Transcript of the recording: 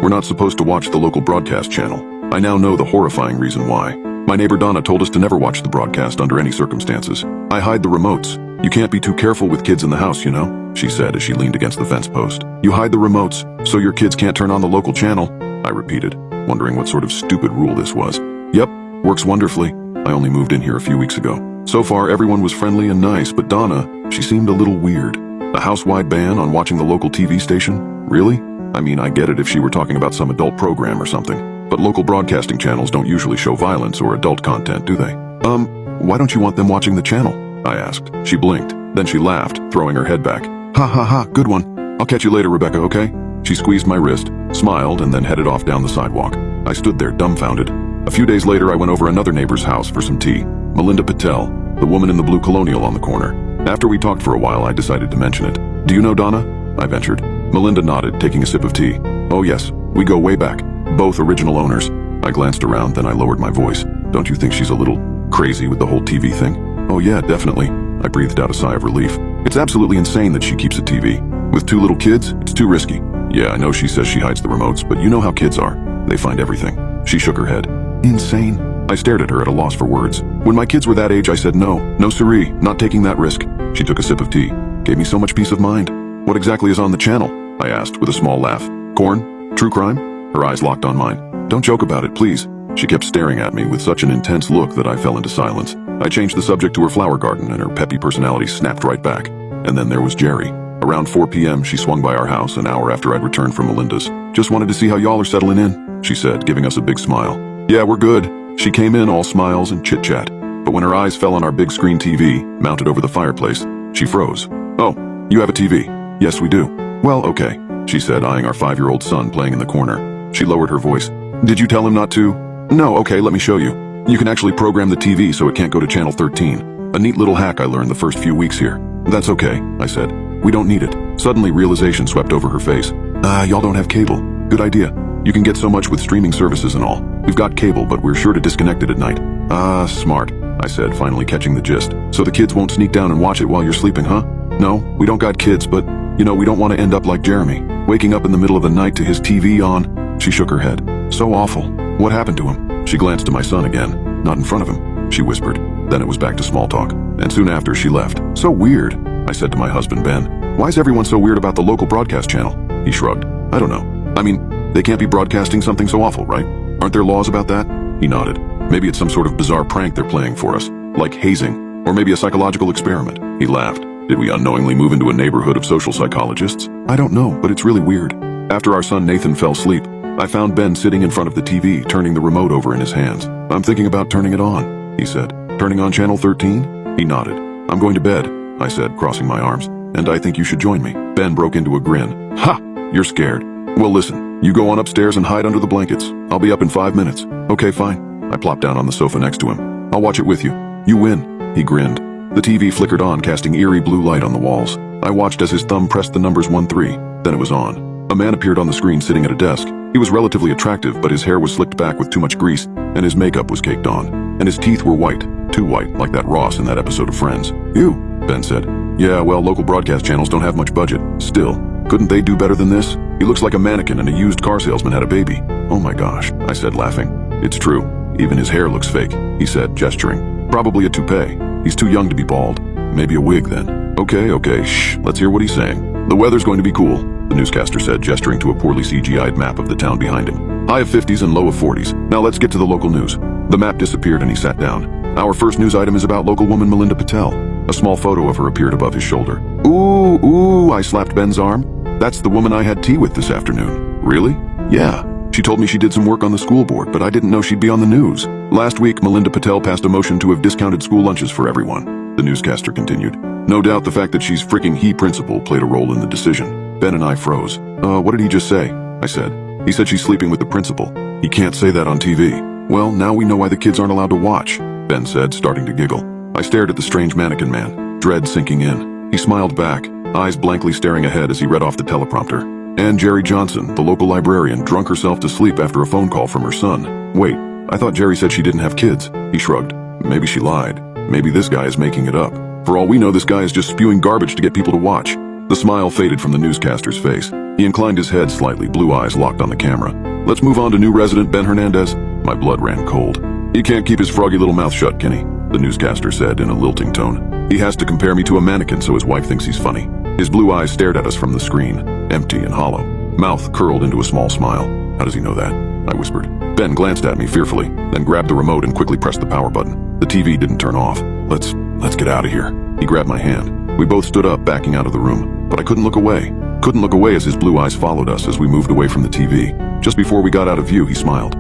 We're not supposed to watch the local broadcast channel. I now know the horrifying reason why. My neighbor Donna told us to never watch the broadcast under any circumstances. I hide the remotes. You can't be too careful with kids in the house, you know, she said as she leaned against the fence post. You hide the remotes, so your kids can't turn on the local channel, I repeated, wondering what sort of stupid rule this was. Yep, works wonderfully. I only moved in here a few weeks ago. So far, everyone was friendly and nice, but Donna, she seemed a little weird. A house-wide ban on watching the local TV station? Really? I mean, I get it if she were talking about some adult program or something. But local broadcasting channels don't usually show violence or adult content, do they? Why don't you want them watching the channel? I asked. She blinked. Then she laughed, throwing her head back. Ha ha ha, good one. I'll catch you later, Rebecca, okay? She squeezed my wrist, smiled, and then headed off down the sidewalk. I stood there dumbfounded. A few days later, I went over another neighbor's house for some tea. Melinda Patel, the woman in the blue Colonial on the corner. After we talked for a while, I decided to mention it. Do you know Donna? I ventured. Melinda nodded, taking a sip of tea. Oh yes, we go way back. Both original owners. I glanced around, then I lowered my voice. Don't you think she's a little crazy with the whole TV thing? Oh yeah, definitely. I breathed out a sigh of relief. It's absolutely insane that she keeps a TV. With 2 little kids, it's too risky. Yeah, I know she says she hides the remotes, but you know how kids are. They find everything. She shook her head. Insane? I stared at her at a loss for words. When my kids were that age, I said no siree, not taking that risk. She took a sip of tea. Gave me so much peace of mind. What exactly is on the channel? I asked with a small laugh. Corn? True crime? Her eyes locked on mine. Don't joke about it, please. She kept staring at me with such an intense look that I fell into silence. I changed the subject to her flower garden and her peppy personality snapped right back. And then there was Jerry. Around 4 p.m. she swung by our house an hour after I'd returned from Melinda's. Just wanted to see how y'all are settling in, she said, giving us a big smile. Yeah, we're good. She came in all smiles and chit-chat. But when her eyes fell on our big screen TV, mounted over the fireplace, she froze. Oh, you have a TV? Yes, we do. Well, okay, she said, eyeing our 5-year-old son playing in the corner. She lowered her voice. Did you tell him not to? No, okay, let me show you. You can actually program the TV so it can't go to channel 13. A neat little hack I learned the first few weeks here. That's okay, I said. We don't need it. Suddenly, realization swept over her face. Y'all don't have cable. Good idea. You can get so much with streaming services and all. We've got cable, but we're sure to disconnect it at night. Smart, I said, finally catching the gist. So the kids won't sneak down and watch it while you're sleeping, huh? No, we don't got kids, but, you know, we don't want to end up like Jeremy, waking up in the middle of the night to his TV on. She shook her head. So awful. What happened to him? She glanced to my son again. Not in front of him, she whispered. Then it was back to small talk. And soon after, she left. So weird, I said to my husband, Ben. Why is everyone so weird about the local broadcast channel? He shrugged. I don't know. I mean, they can't be broadcasting something so awful, right? Aren't there laws about that? He nodded. Maybe it's some sort of bizarre prank they're playing for us, like hazing, or maybe a psychological experiment. He laughed. Did we unknowingly move into a neighborhood of social psychologists? I don't know, but it's really weird. After our son Nathan fell asleep, I found Ben sitting in front of the TV, turning the remote over in his hands. I'm thinking about turning it on, he said. Turning on channel 13? He nodded. I'm going to bed, I said, crossing my arms. And I think you should join me. Ben broke into a grin. Ha! You're scared. Well, listen, you go on upstairs and hide under the blankets. I'll be up in 5 minutes. Okay, fine. I plopped down on the sofa next to him. I'll watch it with you. You win. He grinned. The TV flickered on, casting eerie blue light on the walls. I watched as his thumb pressed the numbers 1-3. Then it was on. A man appeared on the screen sitting at a desk. He was relatively attractive, but his hair was slicked back with too much grease, and his makeup was caked on. And his teeth were white. Too white, like that Ross in that episode of Friends. Ew, Ben said. Yeah, well, local broadcast channels don't have much budget. Still, couldn't they do better than this? He looks like a mannequin and a used car salesman had a baby. Oh my gosh, I said, laughing. It's true. Even his hair looks fake, he said, gesturing. Probably a toupee. He's too young to be bald. Maybe a wig then. Okay, shh, let's hear what he's saying. The weather's going to be cool, the newscaster said, gesturing to a poorly CGI'd map of the town behind him. High of 50s and low of 40s. Now let's get to the local news. The map disappeared and he sat down. Our first news item is about local woman Melinda Patel. A small photo of her appeared above his shoulder. Ooh, I slapped Ben's arm. That's the woman I had tea with this afternoon. Really? Yeah. She told me she did some work on the school board, but I didn't know she'd be on the news. Last week, Melinda Patel passed a motion to have discounted school lunches for everyone, the newscaster continued. No doubt the fact that she's freaking he principal played a role in the decision. Ben and I froze. What did he just say? I said. He said she's sleeping with the principal. He can't say that on TV. Well, now we know why the kids aren't allowed to watch, Ben said, starting to giggle. I stared at the strange mannequin man, dread sinking in. He smiled back, eyes blankly staring ahead as he read off the teleprompter. And Jerry Johnson, the local librarian, drunk herself to sleep after a phone call from her son. Wait, I thought Jerry said she didn't have kids. He shrugged. Maybe she lied. Maybe this guy is making it up. For all we know, this guy is just spewing garbage to get people to watch. The smile faded from the newscaster's face. He inclined his head slightly, blue eyes locked on the camera. "Let's move on to new resident Ben Hernandez." My blood ran cold. "He can't keep his froggy little mouth shut, can he?" the newscaster said in a lilting tone. "He has to compare me to a mannequin so his wife thinks he's funny." His blue eyes stared at us from the screen, empty and hollow. Mouth curled into a small smile. "How does he know that?" I whispered. Ben glanced at me fearfully, then grabbed the remote and quickly pressed the power button. The TV didn't turn off. Let's get out of here." He grabbed my hand. We both stood up, backing out of the room, but I couldn't look away. Couldn't look away as his blue eyes followed us as we moved away from the TV. Just before we got out of view, he smiled.